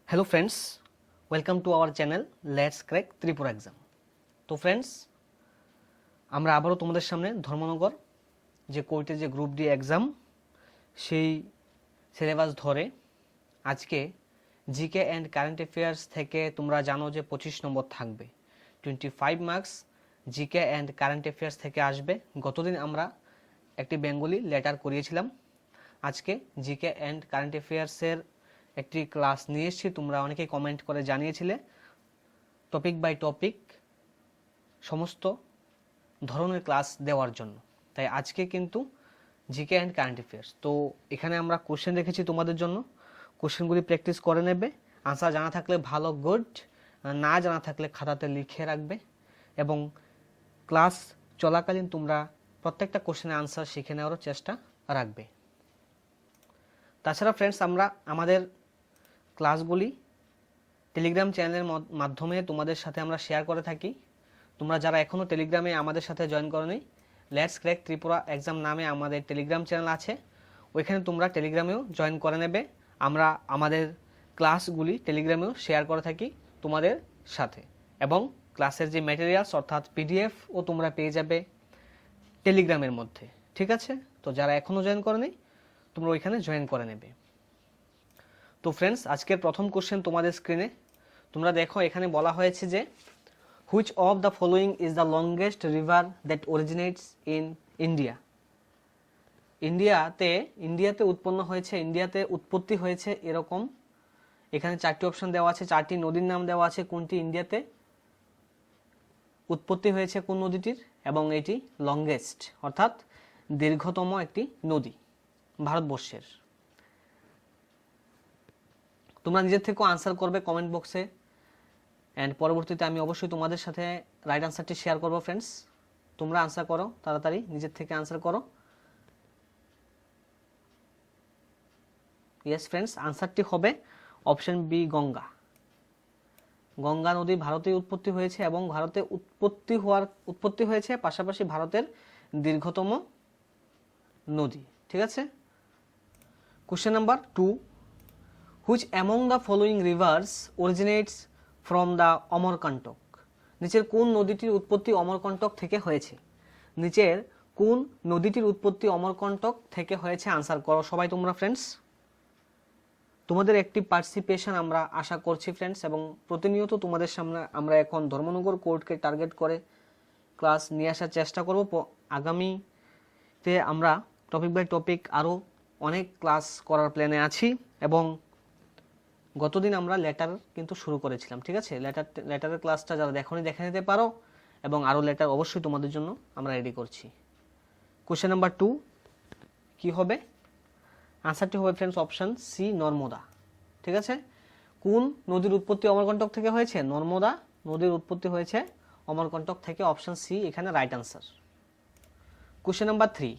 Hello friends, welcome to our channel Let's Crack Tripura Exam. তো friends, আমরা আবারও তোমাদের সামনে ধর্মনগর যে কোর্টে যে গ্রুপ ডি এক্সাম সেই সিলেবাস ধরে আজকে জিকে অ্যান্ড কারেন্ট অ্যাফেয়ার্স থেকে তোমরা জানো যে 25 নম্বর থাকবে, 25 marks GK and current affairs থেকে আসবে। গতদিন আমরা একটি বেঙ্গলি লেটার করিয়েছিলাম, আজকে জিকে অ্যান্ড কারেন্ট অ্যাফেয়ার্সের একটি ক্লাস নিয়ে এসেছি। তোমরা অনেকেই কমেন্ট করে জানিয়েছিলে টপিক বাই টপিক সমস্ত ধরনের ক্লাস দেওয়ার জন্য, তাই আজকে কিন্তু জিকে অ্যান্ড কারেন্ট অ্যাফেয়ার্স। তো এখানে আমরা কোশ্চেন রেখেছি তোমাদের জন্য, কোশ্চেনগুলি প্র্যাকটিস করে নেবে। আনসার জানা থাকলে ভালো, গুড, না জানা থাকলে খাতাতে লিখে রাখবে এবং ক্লাস চলাকালীন তোমরা প্রত্যেকটা কোশ্চেনের আনসার শিখে নেওয়ার চেষ্টা রাখবে। তাছাড়া ফ্রেন্ডস, আমরা আমাদের ক্লাসগুলি টেলিগ্রাম চ্যানেলের মাধ্যমে তোমাদের সাথে আমরা শেয়ার করে থাকি। তোমরা যারা এখনও টেলিগ্রামে আমাদের সাথে জয়েন করোনি, লেটস ক্র্যাক ত্রিপুরা এক্সাম নামে আমাদের টেলিগ্রাম চ্যানেল আছে, ওইখানে তোমরা টেলিগ্রামেও জয়েন করে নেবে। আমরা আমাদের ক্লাসগুলি টেলিগ্রামেও শেয়ার করে থাকি তোমাদের সাথে, এবং ক্লাসের যে ম্যাটেরিয়ালস অর্থাৎ পিডিএফও তোমরা পেয়ে যাবে টেলিগ্রামের মধ্যে, ঠিক আছে? তো যারা এখনও জয়েন করোনি তোমরা ওইখানে জয়েন করে নেবে। তো ফ্রেন্ডস, আজকের প্রথম কোশ্চেন তোমাদের স্ক্রিনে তোমরা দেখো, এখানে বলা হয়েছে যে which of the following is the longest river that originates in India. ইন্ডিয়াতে উৎপন্ন হয়েছে, ইন্ডিয়াতে উৎপত্তি হয়েছে এরকম এখানে চারটি অপশন দেওয়া আছে, চারটি নদীর নাম দেওয়া আছে, কোনটি ইন্ডিয়াতে উৎপত্তি হয়েছে কোন নদীটির, এবং এটি লংগেস্ট অর্থাৎ দীর্ঘতম একটি নদী ভারতবর্ষের। তোমরা নিজের থেকেও আনসার করবে কমেন্ট বক্সে, অ্যান্ড পরবর্তীতে আমি অবশ্যই তোমাদের সাথে রাইট আনসারটি শেয়ার করবো। ফ্রেন্ডস, তোমরা আনসার করো, তাড়াতাড়ি নিজের থেকে আনসার করো। ইয়েস ফ্রেন্ডস, আনসারটি হবে অপশন বি, গঙ্গা। গঙ্গা নদী ভারতে উৎপত্তি হয়েছে এবং ভারতে উৎপত্তি হয়েছে, পাশাপাশি ভারতের দীর্ঘতম নদী, ঠিক আছে? Question number 2, which among the following rivers originates from the Amarkantak. নিচের কোন নদীটির উৎপত্তি অমরকন্টক থেকে হয়েছে? নিচের কোন নদীটির উৎপত্তি অমরকন্টক থেকে হয়েছে? আনসার করো সবাই তোমরা। ফ্রেন্ডস, তোমাদের একটি পার্টিসিপেশন আমরা আশা করছি ফ্রেন্ডস, এবং প্রতিনিয়ত তোমাদের সামনে আমরা এখন ধর্মনগর কোর্টকে টার্গেট করে ক্লাস নিয়ে আসার চেষ্টা করব। আগামীতে আমরা টপিক বাই টপিক আরও অনেক ক্লাস করার প্ল্যানে আছি, এবং গতদিন আমরা লেটার কিন্তু শুরু করেছিলাম, ঠিক আছে? লেটারের ক্লাসটা যারা দেখোনি দেখে নিতে পারো, এবং আরও লেটার অবশ্যই তোমাদের জন্য আমরা রেডি করছি। কোশ্চেন নাম্বার 2 কি হবে? আনসারটি হবে ফ্রেন্ডস অপশন সি, নর্মদা, ঠিক আছে? কোন নদীর উৎপত্তি অমরকন্টক থেকে হয়েছে? নর্মদা নদীর উৎপত্তি হয়েছে অমরকন্টক থেকে, অপশন সি এখানে right answer. Question number 3,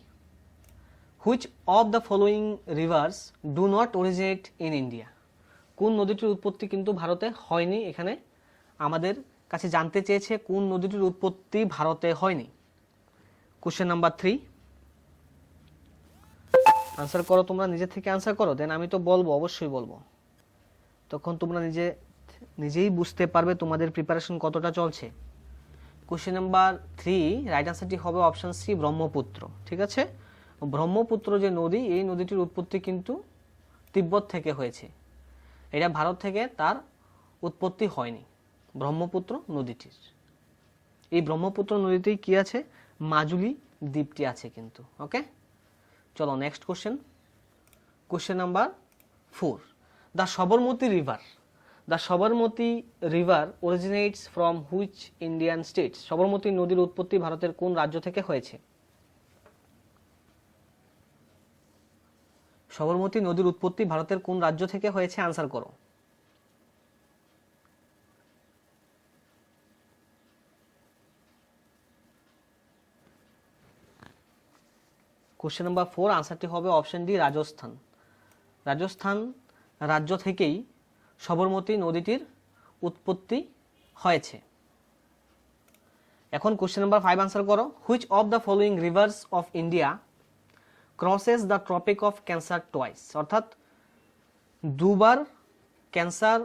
which of the following rivers do not originate in India. কোন নদীটির উৎপত্তি কিন্তু ভারতে হয়নি? এখানে আমাদের কাছে জানতে চেয়েছে কোন নদীটির উৎপত্তি ভারতে হয়নি। কোশ্চেন নাম্বার 3, আনসার করো তোমরা, নিজে থেকে আনসার করো, দেন আমি তো বলবো, অবশ্যই বলবো, তখন তোমরা নিজেই বুঝতে পারবে তোমাদের প্রিপারেশন কতটা চলছে। কোশ্চেন নাম্বার 3 রাইট আনসারটি হবে অপশন সি, ব্রহ্মপুত্র, ঠিক আছে? ব্রহ্মপুত্র যে নদী, এই নদীটির উৎপত্তি কিন্তু তিব্বত থেকে হয়েছে, এটা ভারত থেকে তার উৎপত্তি হয়নি ব্রহ্মপুত্র নদীটির। এই ব্রহ্মপুত্র নদীতেই কি আছে? মাজুলি দ্বীপটি আছে কিন্তু। ওকে, চলো next question. Question number 4, the Sabarmati river originates from which Indian states. Sabarmati নদীর উৎপত্তি ভারতের কোন রাজ্য থেকে হয়েছে? সবরমতী নদীর উৎপত্তি ভারতের কোন রাজ্য থেকে হয়েছে? আনসার করো। কোশ্চেন নাম্বার 4 আনসারটি হবে অপশন ডি, রাজস্থান। রাজস্থান রাজ্য থেকেই সবরমতী নদীটির উৎপত্তি হয়েছে। এখন কোশ্চেন নাম্বার 5 আনসার করো, which of the following rivers of India crosses the tropic of cancer twice. অর্থাৎ দুবার ক্যান্সার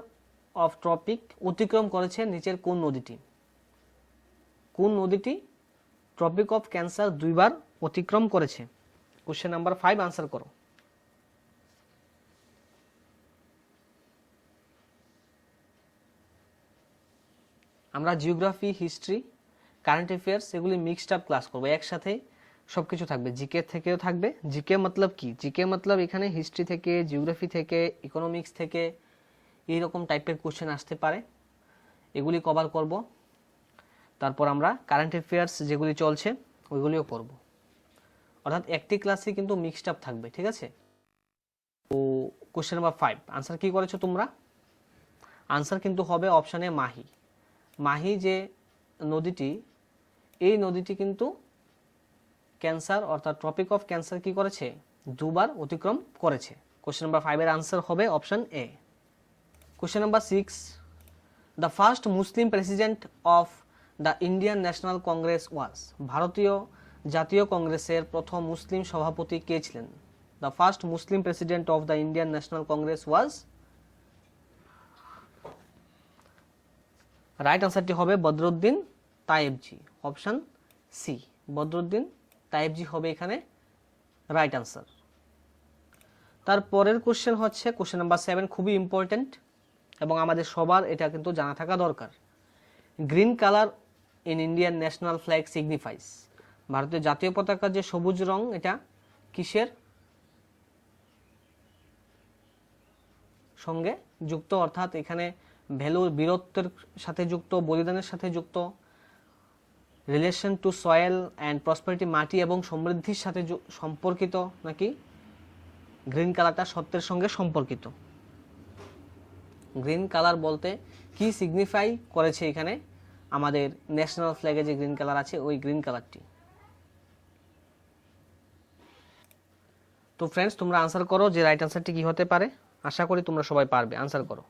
অফ ট্রপিক অতিক্রম করেছে নিচের কোন নদীটি? কোন নদীটি ট্রপিক অফ ক্যান্সার 2বার অতিক্রম করেছে? কোশ্চেন নাম্বার 5 আনসার করো। আমরা জিওগ্রাফি, হিস্ট্রি, কারেন্ট অ্যাফেয়ার্স এগুলি মিক্সড আপ ক্লাস করবো, একসাথে সবকিছু থাকবে। জিকে থেকেও থাকবে। জিকে মতলব কি? জিকে মতলব এখানে হিস্ট্রি থেকে, জিওগ্রাফি থেকে, ইকোনমিক্স থেকে এইরকম টাইপের কোশ্চেন আসতে পারে, এগুলি কভার করব। তারপর আমরা কারেন্ট অ্যাফেয়ার্স যেগুলি চলছে ওইগুলিও করব। অর্থাৎ একটি ক্লাসে কিন্তু মিক্সড আপ থাকবে, ঠিক আছে? তো কোশ্চেন নাম্বার 5 আনসার কি করেছো তোমরা? আনসার কিন্তু হবে অপশানে মাহি। মাহি যে নদীটি, এই নদীটি কিন্তু ক্যান্সার অর্থাৎ ট্রপিক অফ ক্যান্সার কি করেছে? 2বার অতিক্রম করেছে। কোশ্চেন নাম্বার 5 এর আনসার হবে option A. Question number 6, the first Muslim president of the Indian National Congress was. ভারতীয় জাতীয় কংগ্রেসের প্রথম মুসলিম সভাপতি কে ছিলেন? The first Muslim president of the Indian National Congress was, right আনসারটি হবে বদরুদ্দিন তায়েবজি, অপশন সি। বদরুদ্দিন তায়েবজি হবে এখানে রাইট আনসার। তারপরের কোশ্চেন হচ্ছে কোশ্চেন নাম্বার 7, খুবই ইম্পর্টেন্ট এবং আমাদের সবার এটা কিন্তু জানা থাকা দরকার। Green colour in Indian national flag সিগনিফাইস। ভারতীয় জাতীয় পতাকার যে সবুজ রং, এটা কিসের সঙ্গে যুক্ত? অর্থাৎ এখানে ভ্যালু, বীরত্বের সাথে যুক্ত, বলিদানের সাথে যুক্ত, relation to soil and prosperity, মাটি এবং সমৃদ্ধির সাথে সম্পর্কিত, নাকি গ্রিন কালারটা সত্যের সঙ্গে সম্পর্কিত? গ্রিন কালার বলতে কি সিগনিফাই করেছে এখানে আমাদের ন্যাশনাল ফ্ল্যাগে যে গ্রিন কালার আছে ওই গ্রিন কালারটি? তো ফ্রেন্ডস তোমরা আনসার করো যে রাইট আনসারটি কি হতে পারে। আশা করি তোমরা সবাই পারবে, আনসার করো।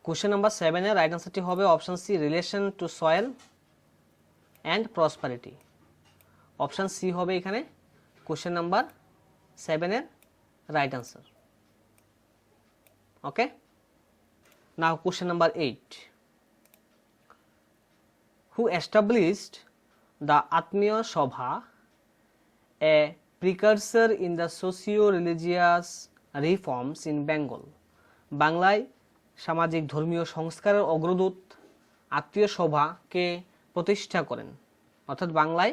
কোশ্চেন নাম্বার 7 এর রাইট আনসারটি হবে option C, relation to soil and prosperity. Option C হবে এখানে কোশ্চেন নাম্বার 7 এর right answer. Okay, now question number 8, who established the Atmiya Sabha, a precursor in the socio-religious reforms in Bengal? বাংলায় সামাজিক ধর্মীয় সংস্কারের অগ্রদূত আত্মীয় সভা কে প্রতিষ্ঠা করেন? অর্থাৎ বাংলায়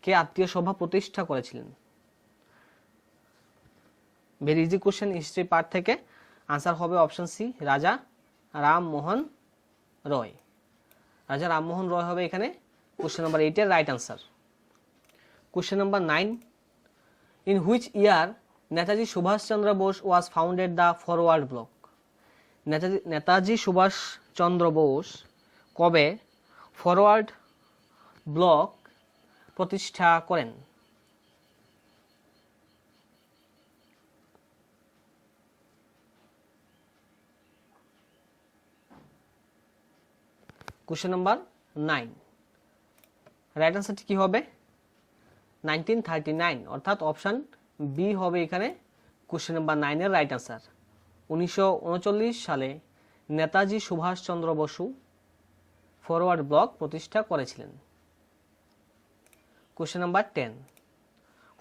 কে আত্মীয় সভা প্রতিষ্ঠা করেছিলেন? Very easy question, history part থেকে। আনসার হবে অপশন সি, রাজা রামমোহন রয়। রাজা রামমোহন রয় হবে এখানে কোশ্চেন নাম্বার 8 এর right answer. Question number 9, in which year Netaji Subhash Chandra Bose was founded the Forward Bloc? Netaji Subhash Chandra Bose কবে ফরওয়ার্ড ব্লক প্রতিষ্ঠা করেন? কোশ্চেন নাম্বার 9, রাইট আনসারটি কি হবে? 1939, অর্থাৎ অপশন বি হবে এখানে কোশ্চেন নাম্বার 9 এর রাইট আনসার। 1939 সালে নেতাজি সুভাষচন্দ্র বসু ফরওয়ার্ড ব্লক প্রতিষ্ঠা করেছিলেন। Question number 10,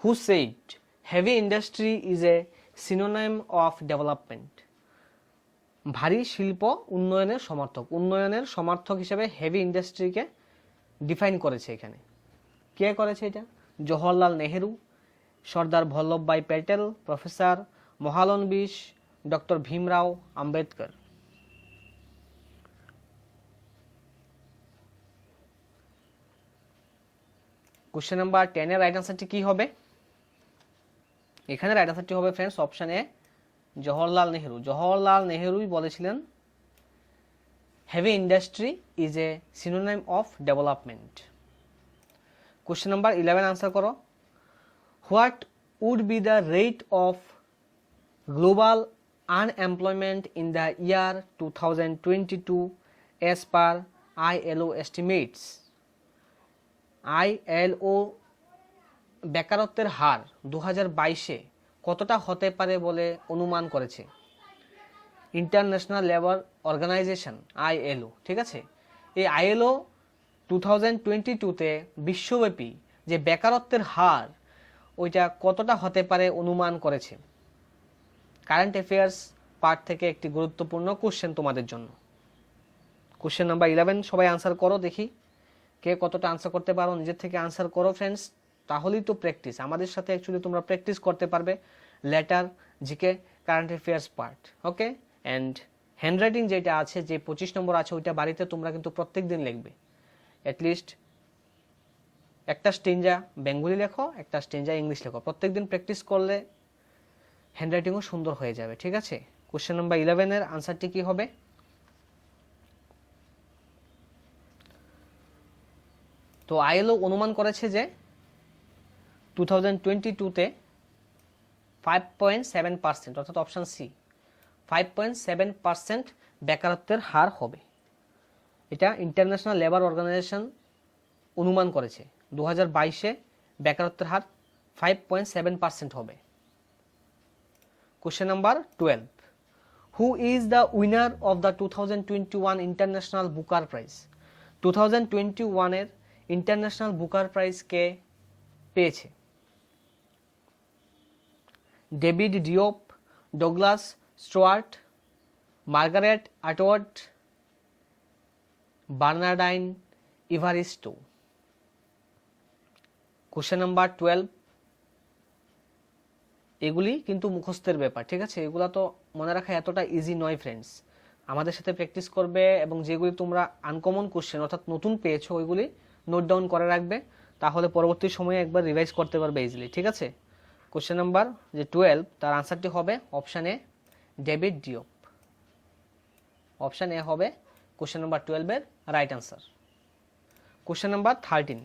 who said heavy industry is a synonym of development? ভারী শিল্প উন্নয়নের সমর্থক। উন্নয়নের সমর্থক হিসেবে হেভি ইন্ডাস্ট্রিকে ডিফাইন করেছে এখানে। কে করেছে এটা? Jawaharlal Nehru, Sardar Vallabhbhai Patel, professor Mahalanobis, doctor Bhimrao Ambedkar. Question number 10 এর রাইট আনসারটি কি হবে? এখানে রাইট আনসারটি হবে friends option A, Jawaharlal Nehru. Jawaharlal নেহেরুই বলেছিলেন heavy industry is a synonym of development. Question number 11 answer করো। What would be the rate of global unemployment in the year 2022 as per ILO estimates? ILO বেকারত্বের হার 2022-এ কতটা হতে পারে বলে অনুমান করেছে ইন্টারন্যাশনাল লেবার অর্গানাইজেশন আইএলও। ঠিক আছে, এই আইএলও 2022-তে বিশ্বব্যাপী যে বেকারত্বের হার ওইটা কতটা হতে পারে অনুমান করেছে। কারেন্ট অ্যাফেয়ার্স পার্ট থেকে একটি গুরুত্বপূর্ণ কোশ্চেন তোমাদের জন্য। কোশ্চেন নাম্বার 11 সবাই আনসার করো, দেখি কে কতটা আনসার করতে পারো। নিজের থেকে আনসার করো ফ্রেন্ডস, তাহলেই তো প্র্যাকটিস। আমাদের সাথে অ্যাকচুয়ালি তোমরা প্র্যাকটিস করতে পারবে letter, GK, current affairs part. Okay, and handwriting যেটা আছে, যে 25 নম্বর আছে, ওইটা বাড়িতে তোমরা কিন্তু প্রত্যেক দিন লিখবে। অ্যাটলিস্ট একটা স্টেঞ্জা বেঙ্গলি লেখো, একটা স্টেঞ্জা ইংলিশ লেখো। প্রত্যেকদিন প্র্যাকটিস করলে হ্যান্ডরাইটিংও সুন্দর হয়ে যাবে। ঠিক আছে, কোশ্চেন নাম্বার 11-এর আনসারটি কি হবে? তো আইএলও অনুমান করেছে যে 2022-তে 5.7%, অর্থাৎ অপশন সি 5.7% বেকারত্বের হার হবে। এটা ইন্টারন্যাশনাল লেবার অর্গানাইজেশন অনুমান করেছে 2022-এ বেকারত্বের হার 5.7% হবে। Question number 12, who is the winner of the 2021 international Booker prize? 2021-এর ইন্টারন্যাশনাল বুকার প্রাইজ কে পেয়েছে? David Diop, Douglas Stuart, Margaret অ্যাটওয়ার্ড, বার্নার্ডাইন ইভারিস্টো। কোশ্চেন নাম্বার 12, এগুলি কিন্তু মুখস্থের ব্যাপার। ঠিক আছে, এগুলা তো মনে রাখা এতটা ইজি নয় ফ্রেন্ডস। আমাদের সাথে প্র্যাকটিস করবে এবং যেগুলি তোমরা আনকমন কোশ্চেন অর্থাৎ নতুন পেয়েছো ওইগুলি নোট ডাউন করে রাখবে, তাহলে পরবর্তী সময়ে একবার রিভাইজ করতে পারবে ইজিলি। ঠিক আছে, কোশ্চেন নাম্বার যে 12, তার আনসারটি হবে option A, David Diop. Option A হবে কোশ্চেন নাম্বার 12-এর right answer. Question number 13,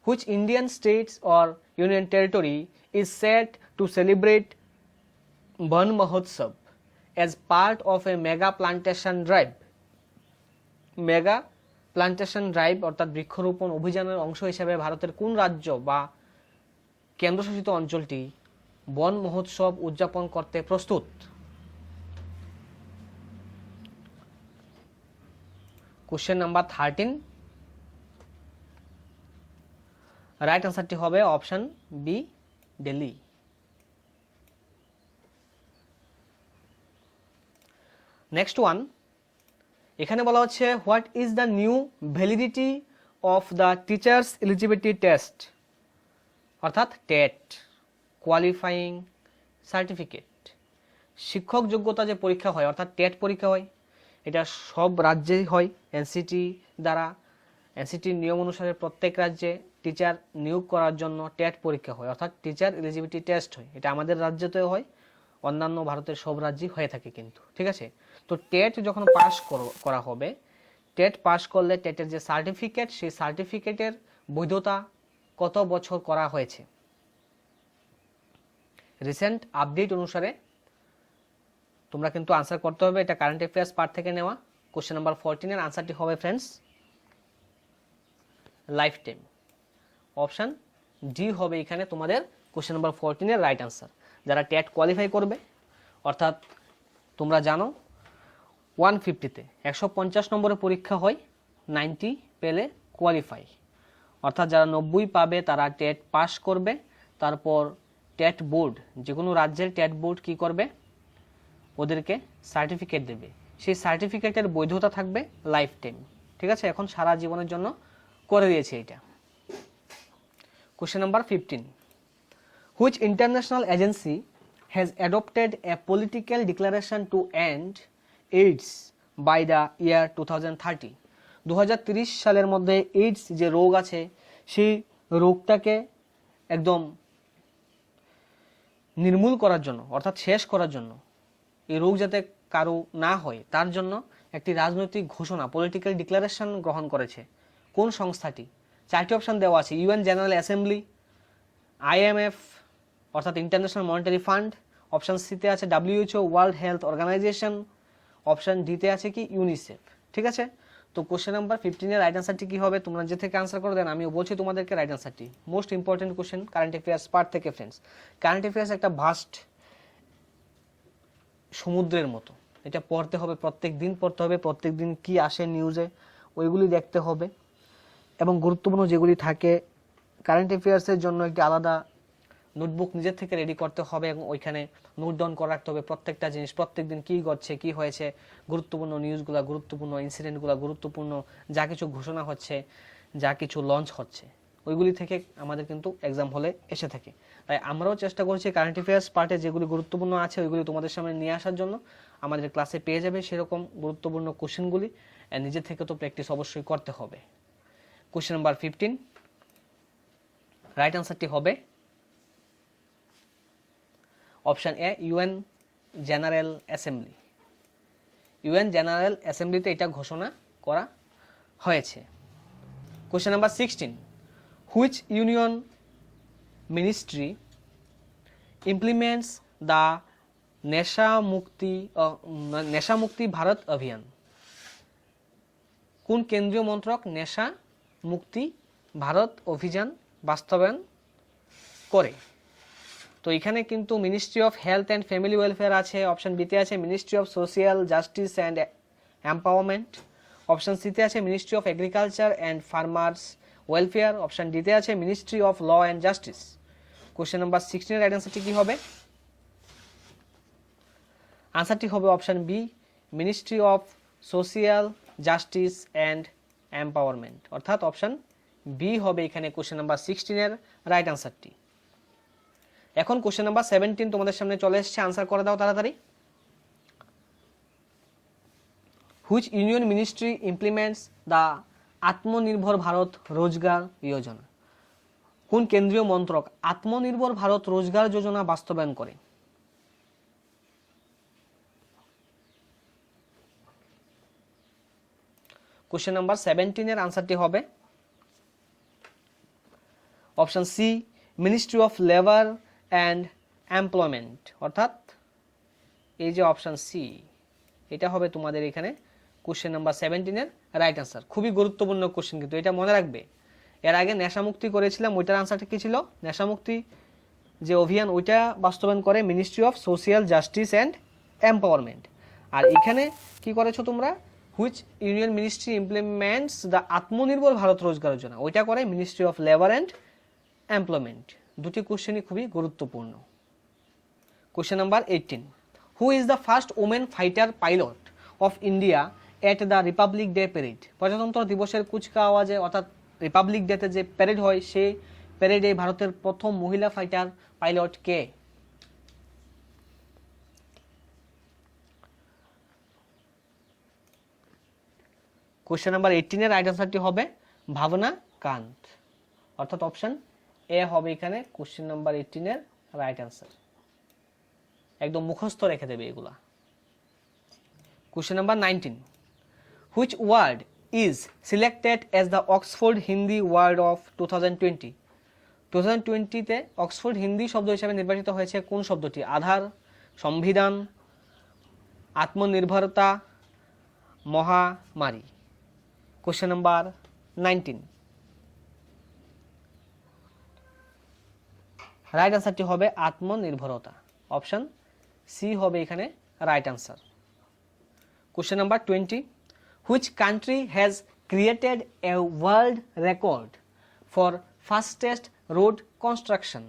which Indian states or union territory is set to celebrate Ban Mahotsav as part of a mega plantation drive? Mega plantation drive অর্থাৎ বৃক্ষরোপণ অভিযানের অংশ হিসেবে ভারতের কোন রাজ্য বা কেন্দ্রশাসিত অঞ্চলটি বন মহোৎসব উদযাপন করতে প্রস্তুত? কোশ্চেন নাম্বার 13, রাইট আনসারটি হবে option B, Delhi. Next one, এখানে বলা হচ্ছে what is the new validity of the teachers eligibility test, অর্থাৎ টেট, কোয়ালিফাইং সার্টিফিকেট। শিক্ষক যোগ্যতা যে পরীক্ষা হয় অর্থাৎ টেট পরীক্ষা হয়, এটা সব রাজ্যেই হয় এনসিটি দ্বারা। এনসিটির নিয়ম অনুসারে প্রত্যেক রাজ্যে টিচার নিয়োগ করার জন্য টেট পরীক্ষা হয়, অর্থাৎ টিচার এলিজিবিলিটি টেস্ট হয়। এটা আমাদের রাজ্যতেও হয়, অন্যান্য ভারতের সব রাজ্যেই হয়ে থাকে কিন্তু। ঠিক আছে, তো টেট যখন পাস করা হবে, টেট পাস করলে টেটের যে সার্টিফিকেট, সেই সার্টিফিকেটের বৈধতা কত বছর করা হয়েছে? রিসেন্ট আপডেট অনুসারে তোমরা কিন্তু আনসার করতে হবে। এটা কারেন্ট অ্যাফেয়ার্স পার্ট থেকে নেওয়া। কোশ্চেন নাম্বার 14-এর আনসারটি হবে friend's life time. Option D হবে এখানে তোমাদের কোশ্চেন নাম্বার 14-এর রাইট আনসার। যারা টেট কোয়ালিফাই করবে, অর্থাৎ তোমরা জানো 150-তে 150 নম্বরের পরীক্ষা হয়, 90 পেলে কোয়ালিফাই, অর্থাৎ যারা 90 পাবে তারা টেট পাস করবে। তারপর টেট বোর্ড, যে কোনো রাজ্যের টেট বোর্ড কি করবে, ওদেরকে সার্টিফিকেট দেবে। সেই সার্টিফিকেটের বৈধতা থাকবে লাইফ টাইম। ঠিক আছে, এখন সারা জীবনের জন্য করে দিয়েছে এটা। Question number 15, which international agency has adopted a political declaration to end AIDS by the year 2030? 2030 সালের মধ্যে এইডস যে রোগ আছে সেই রোগটাকে একদম নির্মূল করার জন্য, অর্থাৎ শেষ করার জন্য, এই রোগ যাতে কারো না হয় তার জন্য একটি রাজনৈতিক ঘোষণা, পলিটিক্যাল ডিক্লারেশন গ্রহণ করেছে। কোন সংস্থাটি? 4টি অপশন দেওয়া আছে, ইউএন জেনারেল অ্যাসেম্বলি, আইএমএফ অর্থাৎ ইন্টারন্যাশনাল মনিটারি ফান্ড, অপশন সিতে আছে WHO world health organisation, option ডিতে আছে কি ইউনিসেফ। ঠিক আছে, তো তো কোশ্চেন নাম্বার 15 এর রাইট আনসারটি কি হবে তোমরা যে থেকে আনসার করে দেন, আমিও বলছি তোমাদেরকে রাইট আনসারটি। Most important question current affairs part থেকে ফ্রেন্ডস। কারেন্ট অ্যাফেয়ার্স একটা ভাস্ট সমুদ্রের মতো, এটা পড়তে হবে, প্রত্যেক দিন পড়তে হবে, প্রত্যেক দিন কি আসে নিউজে ওইগুলি দেখতে হবে, এবং গুরুত্বপূর্ণ যেগুলি থাকে কারেন্ট অ্যাফেয়ার্সের জন্য একটি আলাদা নোটবুক নিজের থেকে রেডি করতে হবে এবং ওইখানে নোট ডাউন করে রাখতে হবে প্রত্যেকটা জিনিস, প্রত্যেকদিন কী ঘটছে, কী হয়েছে, গুরুত্বপূর্ণ নিউজগুলো, গুরুত্বপূর্ণ ইনসিডেন্টগুলো, গুরুত্বপূর্ণ যা কিছু ঘোষণা হচ্ছে, যা কিছু লঞ্চ হচ্ছে, ওইগুলি থেকে আমাদের কিন্তু এক্সাম হলে এসে থাকে। তাই আমরাও চেষ্টা করছি কারেন্ট অ্যাফেয়ার্স পার্টে যেগুলি গুরুত্বপূর্ণ আছে ওইগুলি তোমাদের সামনে নিয়ে আসার জন্য। আমাদের ক্লাসে পেয়ে যাবে সেরকম গুরুত্বপূর্ণ কোশ্চেনগুলি, নিজের থেকে তো প্র্যাকটিস অবশ্যই করতে হবে। কোশ্চেন নাম্বার 15 রাইট আনসারটি হবে option A, UN general assembly. UN general অ্যাসেম্বলিতে এটা ঘোষণা করা হয়েছে। Question number 16 which union ministry implements the Nashamukti Bharat Abhiyan. কোন কেন্দ্রীয় মন্ত্রক নেশা মুক্তি ভারত অভিযান বাস্তবায়ন করে? তো এখানে কিন্তু ministry of health and family welfare আছে, অপশন বিতে আছে ministry of social justice and empowerment, option সিতে আছে ministry of agriculture and farmers welfare, option ডিতে আছে ministry of law and justice. Question number 16 এর রাইট আনসারটি কি হবে? আনসারটি হবে option B, ministry of social justice and empowerment, অর্থাৎ অপশন বি হবে এখানে কোশ্চেন নাম্বার 16 এর রাইট আনসারটি। এখন কোশ্চেন নাম্বার 17 তোমাদের সামনে চলে এসেছে, আনসার করে দাও তাড়াতাড়ি। Which union ministry implements the Atmanirbhar Bharat Rozgar যোজনা। কোন কেন্দ্রীয় মন্ত্রক আত্মনির্ভর ভারত রোজগার যোজনা বাস্তবায়ন করে? কোশ্চেন নাম্বার 17 এর আনসারটি হবে option C, ministry of labour and employment, অর্থাৎ এই যে অপশন সি, এটা হবে তোমাদের এখানে কোশ্চেন নাম্বার 17 এর রাইট আনসার। খুবই গুরুত্বপূর্ণ কোশ্চেন, কিন্তু এটা মনে রাখবে। এর আগে নেশামুক্তি করেছিলাম, ওইটার আনসারটা কি ছিল? নেশামুক্তি যে অভিযান ওইটা বাস্তবায়ন করে ministry of social justice and empowerment. আর এখানে কি করেছো তোমরা? Which union ministry implements the Atmanirbhar Bharat Rozgar Yojana, ওইটা করে ministry of labour and employment. দুটি কোশ্চেনই খুবই গুরুত্বপূর্ণ। Question number 18 who is the first women fighter pilot of India at the Republic Day parade. প্রজাতন্ত্র দিবসের কুচকাওয়াজে অর্থাৎ রিপাবলিক ডেতে যে প্যারেড হয় সেই প্যারেডে ভারতের প্রথম মহিলা ফাইটার পাইলট কে? কোশ্চেন নাম্বার 18 এর রাইট আনসারটি হবে ভাবনা কান্ত, অর্থাৎ অপশন এ হবে এখানে কোশ্চেন নাম্বার 18 এর রাইট আনসার। একদম মুখস্থ রেখে দেবে এগুলা। Question number 19 which word is selected as the Oxford Hindi word of 2020। 2020-তে অক্সফোর্ড হিন্দি শব্দ হিসেবে নির্বাচিত হয়েছে কোন শব্দটি? আধার, সংবিধান, আত্মনির্ভরতা, মহামারী। কোশ্চেন নাম্বার 19 রাইট আনসারটি হবে আত্মনির্ভরতা, অপশন সি হবে এখানে right answer. Question number 20 which country has created a world record for fastest road construction.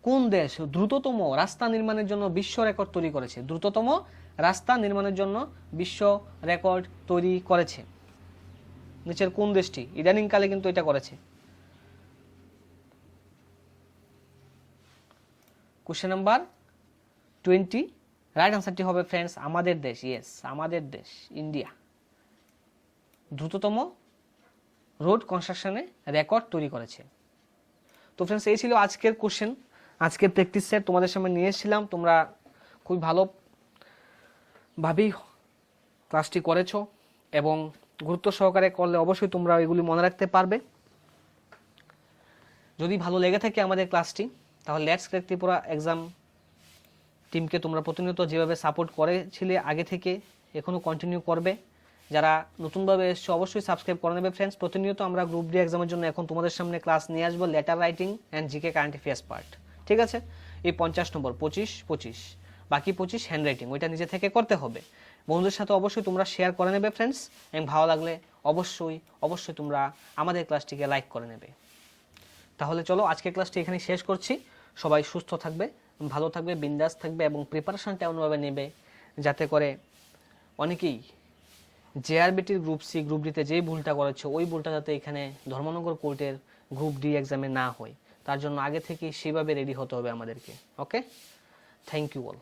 কোন দেশ দ্রুততম রাস্তা নির্মাণের জন্য বিশ্ব রেকর্ড তৈরি করেছে? দ্রুততম রাস্তা নির্মাণের জন্য বিশ্ব রেকর্ড তৈরি করেছে নিচের কোন দেশটি? ইদানিংকালে কিন্তু এটা করেছে। কোশ্চেন নাম্বার 20 রাইট আনসারটি হবে ফ্রেন্ডস আমাদের দেশ। ইয়েস, আমাদের দেশ ইন্ডিয়া দ্রুততম রোড কনস্ট্রাকশনে রেকর্ড তৈরি করেছে। তো ফ্রেন্ডস এই ছিল আজকের কোশ্চেন, আজকের প্র্যাকটিস সেট তোমাদের সামনে নিয়ে এসেছিলাম। তোমরা খুব ভালোভাবেই ক্লাসটি করেছো এবং গুরুত্ব সহকারে করলে অবশ্যই তোমরা এগুলি মনে রাখতে পারবে। যদি ভালো লেগে থাকে আমাদের ক্লাসটি তাহলে লেটস ক্র্যাক ত্রিপুরা এক্সাম টিমকে তোমরা প্রতিনিয়ত যেভাবে সাপোর্ট করেছিলে আগে থেকে এখনও কন্টিনিউ করবে, যারা নতুনভাবে এসছো অবশ্যই সাবস্ক্রাইব করে নেবে ফ্রেন্ডস। প্রতিনিয়ত আমরা গ্রুপ ডি এক্সামের জন্য এখন তোমাদের সামনে ক্লাস নিয়ে আসবো, letter writing and GK current affairs part. ঠিক আছে, এই 50 নম্বর 25, বাকি 25 হ্যান্ড রাইটিং, ওইটা নিজে থেকে করতে হবে। বন্ধুদের সাথে অবশ্যই তোমরা শেয়ার করে নেবে ফ্রেন্ডস, এবং ভালো লাগলে অবশ্যই তোমরা আমাদের ক্লাসটিকে লাইক করে নেবে। তাহলে চলো আজকের ক্লাসটি এখানে শেষ করছি। সবাই সুস্থ থাকবে, ভালো থাকবে, বিন্দাস থাকবে এবং প্রিপারেশনটা এমনভাবে নেবে যাতে করে অনেকেই জেআরবিটির গ্রুপ সি গ্রুপ ডিতে যেই ভুলটা করেছে ওই ভুলটা যাতে এখানে ধর্মনগর কোর্টের গ্রুপ ডি এক্সামে না হয়, তার জন্য আগে থেকে সেভাবে রেডি হতে হবে আমাদেরকে। ওকে, থ্যাংক ইউ অল।